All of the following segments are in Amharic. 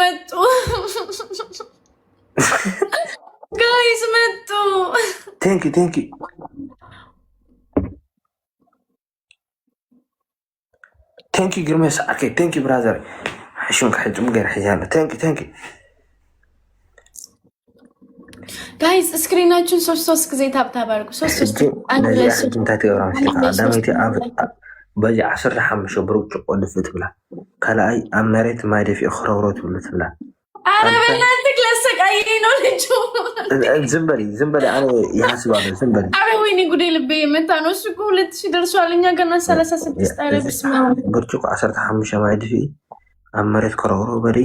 መጡ ጋይስ መጡ ቴንኪ ግርሜስ አኬ ቴንኪ ብራዘር حشون كحجم غير حيانا ቴንኪ ጋይስ ስክሪናችን ሶስት ጊዜ ታብታብ አድርጉ ሶስት አንድ ላይ እንታ ተወራሽ አዳመይቲ በዚ 15 ብርጭቆ ልፍት ብላ ከላይ አመሬት ማይደፊ خرورት ብልት ብላ አረበናንተ ለሰቃይ ነው ልጅ ዝምበሪ አኔ ያስባለ ዝምበሪ አረ ወይኔ ጉዴ ልቤ መታ ነው እሱ 2000 ደርሷል እኛ ገና 36 አረ በስመ አብ ብርጭቆ 15 ማይደፊ አመሬት خرورو በሪ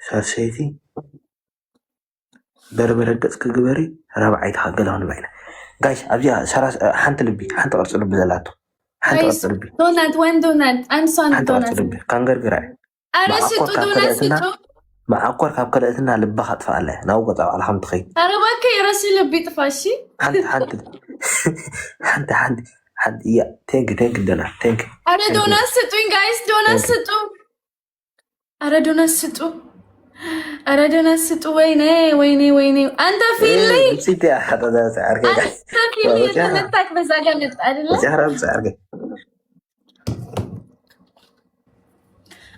ሳርሴቲ بربر قص كغبري ربعي تحقلون باينه ጋይስ አብያ ሓንቲ ልቢ ሓንቲ ቅርጽ ልቢ ዘላቱ ሓንቲ ቅርጽ ልቢ ዶናት ወን ዶናት አንሳን ዶናት ካንገርግራ አረስጡ ዶናት ስጡ ማዓቆር ካብ ከለእትና ልባኻ ጥፋለ ናው ገጻ አልሐም ትኸይ አረባከ የራስ ልቢ ጥፋሺ ሓንቲ ያ ቴንክ ዶናት ቴንክ አረ ዶናት ስጡኝ ጋይስ ዶናት ስጡ አረ ዶናት ስጡ أردنا ست ويني أنت فيلي نسيتي أحد هذا سعر كذا أنت فيلي تنتك بس أجمد أدلة سعر كذا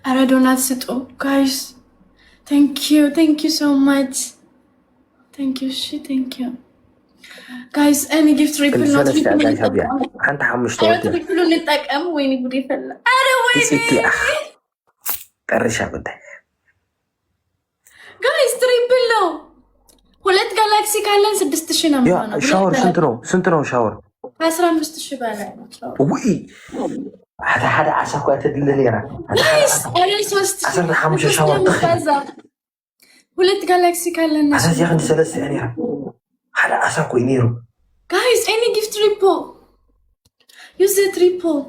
أردنا ست guys thank you so much thank you guys any gift triple not أنت حمش توتي triple نتاك ويني بدي فلا أنا ويني نسيتي قرشها بدي ጋይስ ትሪፕል ነው ሁለት ጋላክሲ ካለን 6000 ነው ማለት ነው ሻወር ስንት ነው ሻወር 15000 በላይ ነው ወይ ሓደ ዓሳ እኮ ተድልል ይራ ጋይስ አሬ 3000 ሻወር ሁለት ጋላክሲ ካለን አሳ ያንድ 3 ያኔ ሓደ ዓሳ እኮ ይኔሩ ጋይስ ኤኒ ጊፍት ትሪፕል ዩዝ ትሪፕል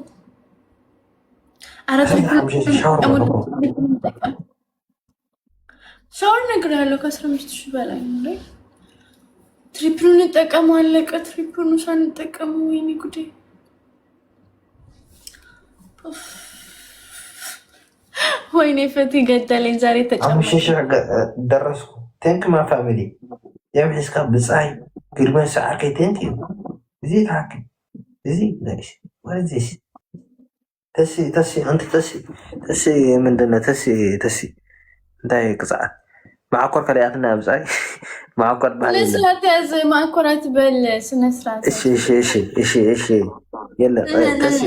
አረ ትሪፕል ሻወር ሻወር ነገር ያለው ከ15000 በላይ ነው። ትሪፕሉን ተጠቀሙ አለቀ። ትሪፕሉን ሳንጠቀሙ ወይኔ ጉዴ። ወይኔ ፈቲ ገደለኝ ዛሬ ተጨማሪ ደረስኩ። ቴንክ ማ ፋሚሊ የምሕስካ ብጻይ ግርመ ሰዓርከ ቴንክ እዚ ታክ እዚ ነሽ ወይዚስ ተሲ አንተ ተሲ ምንድነው ተሲ እንታይ ቅጽዓት ማዕቆር ከለያትና ብጻይ ማዕቆር ባለ ስለተያዘ ማዕቆራት በል ስነስርዓት እሺ የለ ተሲ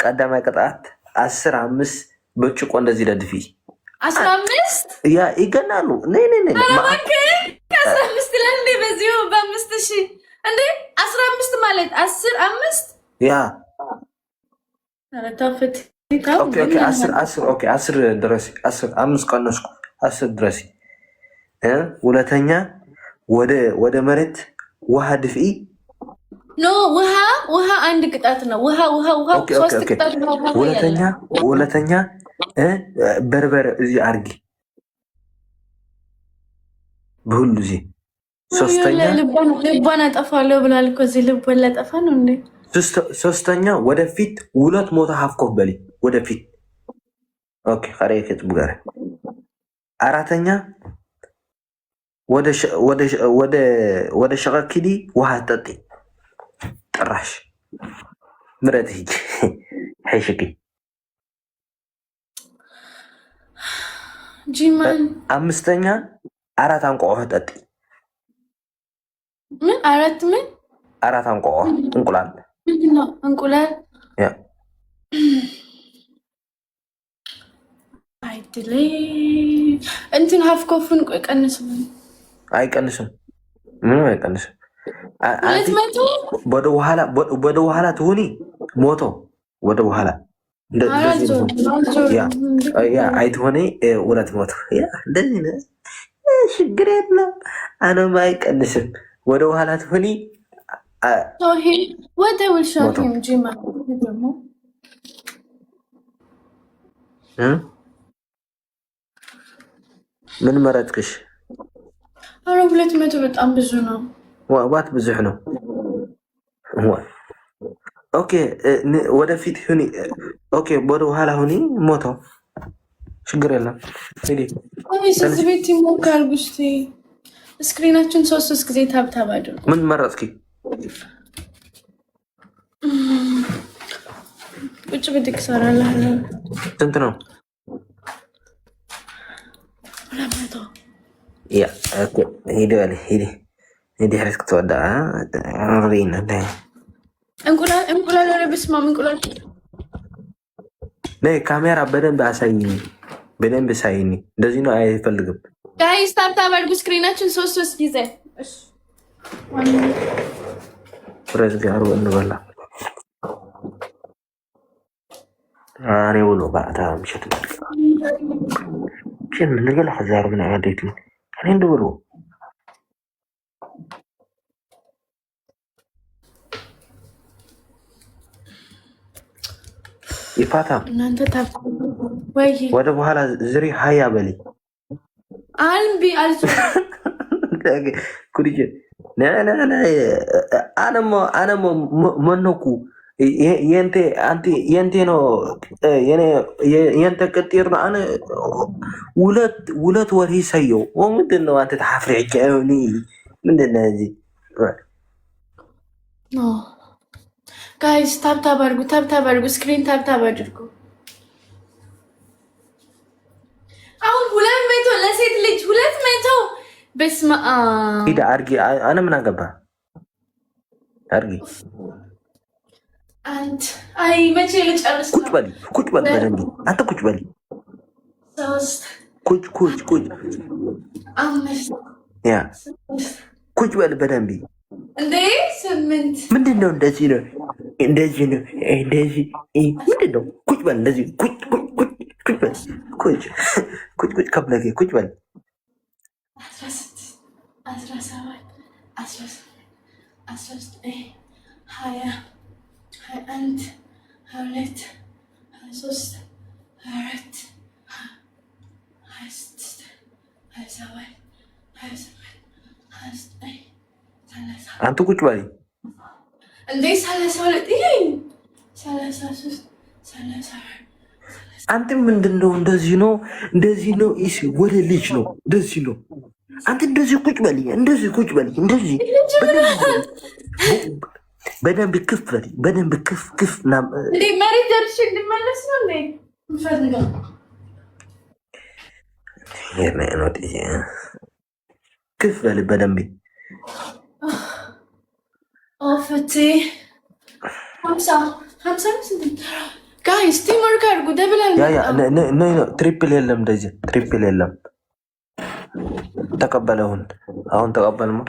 ቀዳማይ ቅጣት 15 ብርጭቆ እንደዚህ ለድፊ 15 ያ ይገናሉ ነይ ማዕቆ 15 ለንዴ በዚሁ በ5000 እንዴ 15 ማለት 10 5 ያ አረታፈት ኦኬ 10 ድረስ 10 5 ቀነስኩ 10 ድረስ ሁለተኛ ወደ መሬት ውሃ ድፍኢ ኖ ውሃ አንድ ቅጣት ነው ውሃ ሶስት ቅጣት ነው ሁለተኛ በርበረ እዚ አርጊ በሁሉ እዚ ሶስተኛ ልቧን አጠፋለሁ ብላል እኮ እዚ ልቧን ላጠፋ ነው እንዴ ሶስተኛ ወደፊት 200 ሀፍኮፍ በሊ ወደፊት ኦኬ ካሬ ከጥቡጋር አራተኛ ወደ ሸቀኪዲ ውሃ ጠጢ ጥራሽ ምረጥ ሂጂ ሄሽቂ ጂማን አምስተኛ አራት አንቆሆ ጠጢ ምን አራት አንቆሆ እንቁላል ምንድነው እንቁላል ያ አይድሌ እንትን ሀፍ ኮፍን ቀንስም አይቀንስም ምንም አይቀንስም ወደ ኋላ ትሆኒ ሞቶ ወደ ኋላ ያ አይትሆኒ ውረት ሞቶ ያ እንደዚህ ነው ችግር የለም አነማ አይቀንስም ወደ ኋላ ትሆኒ ወደ ውልሻም ጂማ ደግሞ ምን መረጥክሽ? አረ 200 በጣም ብዙ ነው። ዋት ብዙ ነው። ኦኬ ወደፊት ሁኒ ኦኬ ወደ ኋላ ሁኒ ሞቶ ችግር የለም። እዚህ ቤት ቲምወርክ አድርጉ እስኪ። ስክሪናችን 3 ጊዜ ታብታብ አድርጉ። ምን መረጥኪ? ቁጭ ብድግ ሰራለህ። ስንት ነው? ያ ሂዲ ሕረስ ክትወዳ ርኢና እንቁላል ኧረ በስመ አብ እንቁላል። ነይ ካሜራ በደንብ አሳይኝ፣ በደንብ ሳይኒ። እንደዚህ ነው አይፈልግም። ጋይስ ታብታብ አድርጉ ስክሪናችን 3 ጊዜ። ፍሬዝ ጋሩ እንበላ አሬ ውሎ ባታ ምሽት ምን ንገላ ኸዛር ምን አደይቱ እኔ እንደብሩ ይፋታ እናንተ ታብ ወይ ወደ በኋላ ዝሪ ሃያ በሊ አልቢ አልዙ ኩሪጀ ነነ አነሞ መነኩ የንቴ ነው የንተ ቅጢር ነው። አነ ሁለት ወር ይሰየው ምንድን ነው አንተ ተሓፍሪዕከ ምንድን ነው እዚህ? ጋይስ ታብታብ አድርጉ ስክሪን ታብታብ አድርጉ። አሁን 200 ለሴት ልጅ 200 በስመ አብ ሂዳ አርጊ። አነ ምን አገባ አርጊ። አንድ አይ መቼ ልጨርስ? ቁጭ በል በደንብ አንተ ቁጭ በል። 3 ቁጭ 5 ያ ቁጭ በል በደንብ እንዴ 8 ምንድን ነው? እንደዚህ ነው እንደዚህ ምንድን ነው? ቁጭ በል እንደዚህ ቁጭ ከብለጌ ቁጭ በል 16 17 18 19 20 21 22 23 24 26 27 28 29 አንተ ቁጭ በል እንዴ 32 ይሄን 33 34 አንተ ምንድን ነው? እንደዚህ ነው እሺ ወደ ልጅ ነው እንደዚህ ነው። አንተ እንደዚህ ቁጭ በል እንደዚህ በደንብ ክፍ በል በደንብ ክፍ እንዴ መሬት ደርሼ እንድመለስ ነው እንዴ ምፈልገው? ክፍ በል በደንብ ኦፍቲ 50 ጋይስ ቲምወርክ አድርጉ። ደብላል ትሪፕል የለም እንደዚህ ትሪፕል የለም። ተቀበለ አሁን ተቀበልማ።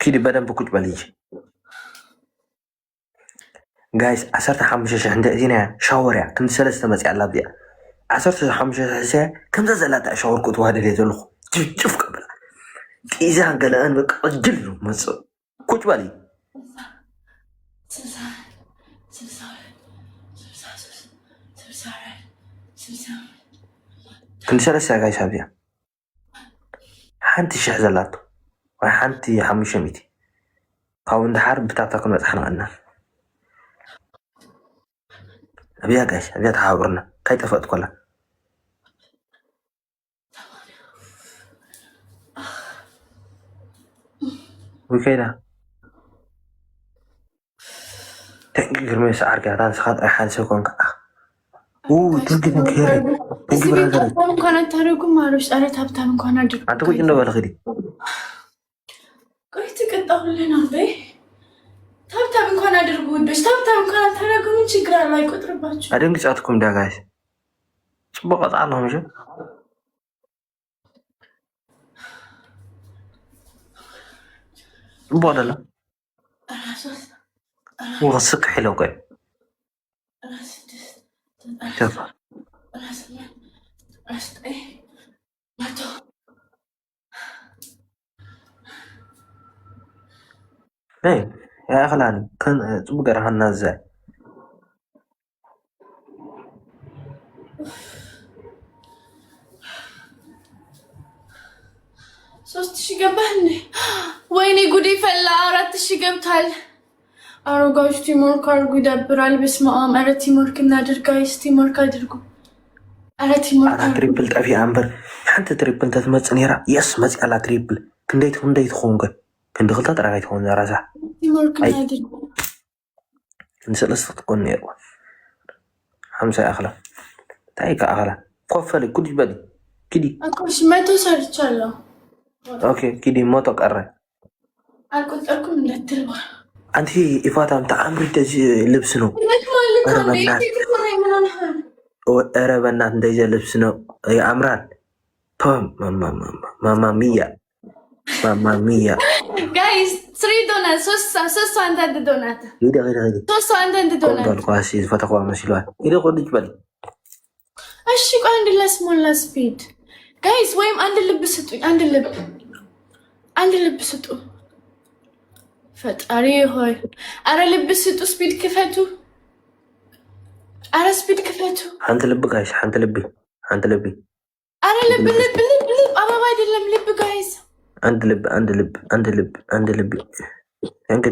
ኪዲ በደንብ ቁጭ በል እንጂ ጋይስ 15,000 እንደዚህና ሻወርያ ክንዲ 3 መጽያ አላ ብያ 15,000 ከምዛ ዘላታ ሻወር ቁጥ ዋደ ለዘልኹ ጭፍ ቀበል ጢዛ ገለአን በቃ እጅል ነው መጽ ቁጭ በል ክንዲ 3 ጋይስ አብያ ሓንቲ 1000 ዘላቶ ወይ ሓንቲ 500 ካብ እንድሓር ብታታ ክንበፅሓ ንቐና أبيها قاش أبيها تحاورنا كي تفقد كلها وكذا تنقل من سعر كذا سخط أحد سكون كأ تنقل من كيري تنقل من كيري كانت تاريكم معروش أنا تابتها من كنا جد أنت كوي إنه ولا غدي قلت كده لنا بيه ታብታብ እንኳን አድርጉ ወንዶች፣ ታብታብ እንኳን አታደርጉ። ምን ችግር አለ? አይቆጥርባችሁ። አደንግጫትኩም ዳጋይስ ጽቡቅ ቃል ነው። ምሽት ቦደላ ወስቅ ሒለው ቆይ ተፋ ايه يا اخلاني كان تبقى رهنا ازاي ሶስት ሺህ ገባህን? ወይኔ ጉዴ ፈላ። 4000 ገብቷል። አሮጋዎች ቲምወርክ አድርጉ። ይደብራል። በስመ አብ። ኧረ ቲምወርክ እናድርግ ጋይስ፣ ቲምወርክ አድርጉ። أنا تريبل تأفي أمبر حتى تريبل تتمت نيرا يس مت على تريبل كنديت خونك كند غلطات رأيت خون رازع أي نسلست تكون نيروا حمسة أخلا تايك أخلا قفلي كل بدي كدي أكو شماتو سرتشالو أوكي كدي موتو قرر أكو من التلوة أنت إفاتة أنت عمري تجي لبسنو أرى بنات تجي لبسنو يا عمران بام ماما ميا guys 3 دونات سوس عندها دونات غير سوس عندها دونات كل قاسي فتقوا مسلوان إذا قد جبل أشيك عند الاسمولا سبيد guys ويم عند اللب ستو عند اللب ستو ፈጣሪ ሆይ አረ ልብ ስጡ ስፒድ ክፈቱ አረ ስፒድ ክፈቱ አንተ ልብ ጋይስ አንተ ልብ አረ ልብ አበባ አይደለም ልብ ጋይስ አንድ ልብ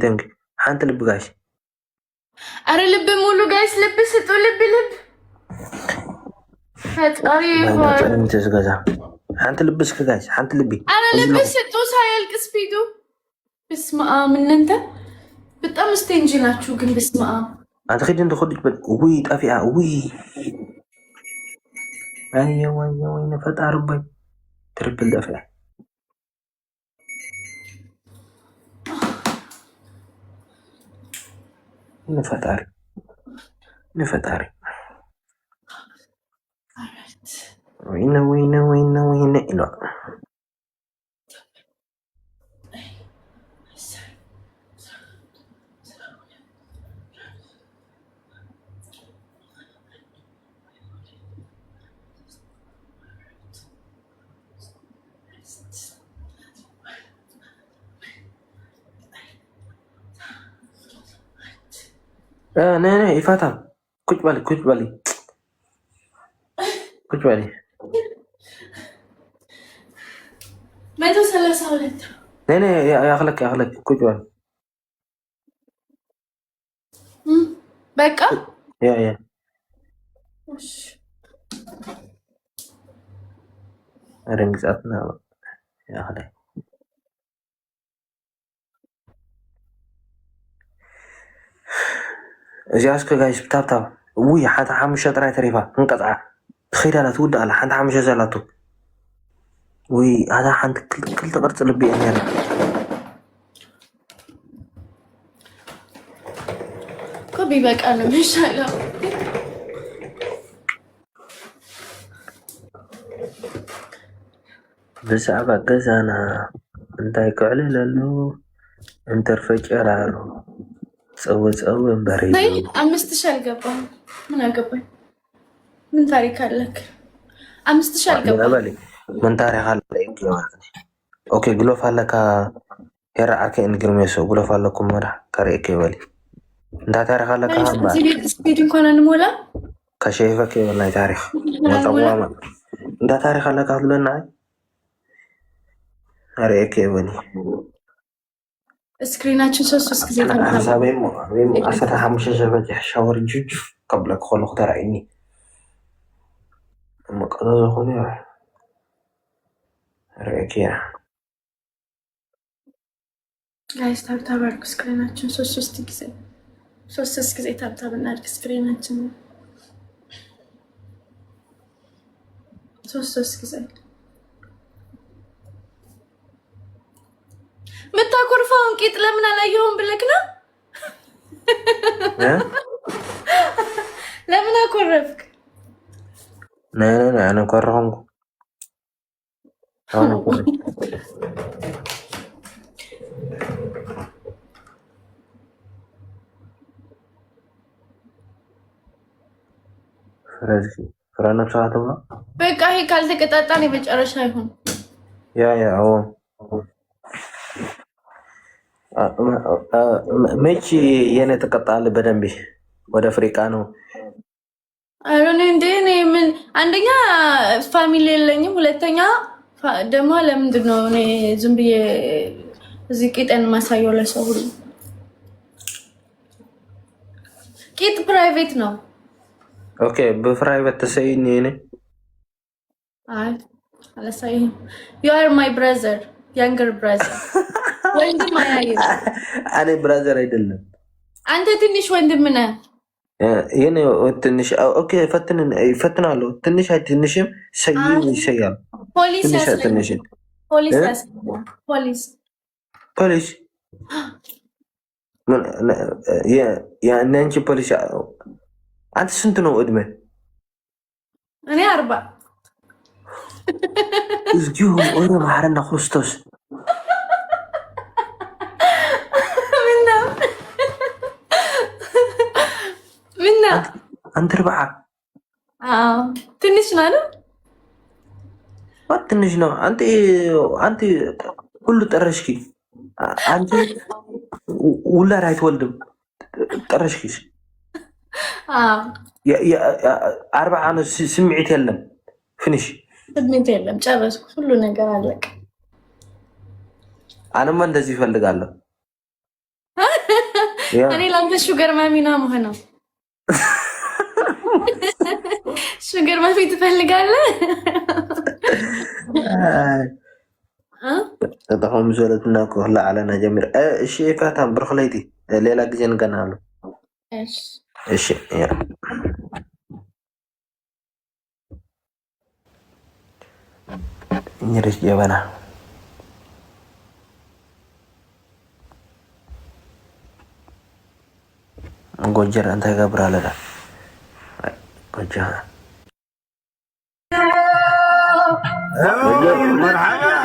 ተንክ አንተ ልብ ጋይስ አረ ልብ ሙሉ ጋይስ ልብ ስጡ ልብ ፈጣሪ ሆይ አንተ ዝጋዛ አንተ ልብ እስከ ጋይስ አንተ ልብ አረ ልብ ስጡ ሳያልቅ ስፒዱ بسم آم انت بتقام استنجنا شو كن بسم آم أنت خدي أنت خدي وي تافيها وي أيوة نفت عربي تربل دافع نفت عربي وين إلا نه إفاتة كوش بالي ما توصل لسولت نه يا أخلك كوش بالي بقى يا وش رنجزاتنا يا أخلك زياسك جايز بتابتاب وي حتى حمشة تراي تريفا انقطع تخيل لا تود على حتى حمشة زلاتو وي هذا حنت كل تقرص لبي أمير كوبي باك أنا مش هلا بس عبا قزانا انت يقعلي للو انت رفج أرارو تصوّ بريء طيب أمستشال قبل من أقبل من تاريخ لك أمستشال قبل من تاريخ لك أوكي قلوف لك يرعاك إن قرميسو قلوف لكم مرة كاريكي ولي انت تاريخ لك هابا سبيد نكون نمولا كشيفك والله تاريخ مطوامة انت تاريخ لك هابلنا كاريكي ولي سكريناتشن ሶስት ጊዜ حسابيم أسرع حمشة جبت شاور جوج قبلك خلق ترعيني أما قد زخوني رأيكيا ጋይስ ታብታብ አድርጉ ስክሪናችን ሶስት ጊዜ ታብታብ እናድርግ ስክሪናችን ሶስት ጊዜ متاكورفون ቂጥ ለምን አላየሁም ብለክ ነው ለምን አኮረፍክ لا أنا كرههم ፍራና ብቻተማ በቃ ይሄ ካልተቀጣጣን የመጨረሻ ይሁን ያ አዎ መቼ የኔ ተቀጣለ በደንብ ወደ አፍሪካ ነው አሮን እንዴ ምን አንደኛ ፋሚሊ የለኝም ሁለተኛ ደግሞ ለምንድን ነው እኔ ዝም ብዬ እዚህ ቂጤን ማሳየው ለሰው ሁሉ ቂጥ ፕራይቬት ነው ኦኬ በፕራይቬት ተሰይኝ እኔ አላሳይህም። You are my brother, younger brother. ወንድም አያየው። እኔ ብራዘር አይደለም። አንተ ትንሽ ወንድም ነህ። ይሄን ትንሽ ኦኬ፣ ፈትናለሁ። ትንሽ ትንሽም ሰይም ይሰያል። ፖሊስ ትንሽ ፖሊስ የአንቺ ፖሊስ አንተ ስንት ነው እድሜ? እኔ 40 እዚሁ ወደ ማረና ክርስቶስ ምነው አንተ 40 ትንሽ ነው አይደል? ትንሽ ነው። አንተ ሁሉ ጠረሽኪ። አንተ ውላድ አይትወልድም። ጠረሽኪ 40 ዓመት ስምዒት የለም። ፍንሽ ስምዒት የለም። ጨረስኩ። ሁሉ ነገር አለቀ። አነማ እንደዚህ ይፈልጋለሁ። እኔ ላንተ ሹገር ማሚ ነው የምሆነው። ሹገር ማሚ ትፈልጋለህ? ተጠቆም ዘለትና ኮላ አለና ጀምር። እሺ ፈታም ብርክለይቲ ሌላ ጊዜ እንገናለን። እሺ ያ እንግዲህ ጀበና ጎጀር አንተ ገብራለዳ ጎጀር مرحبا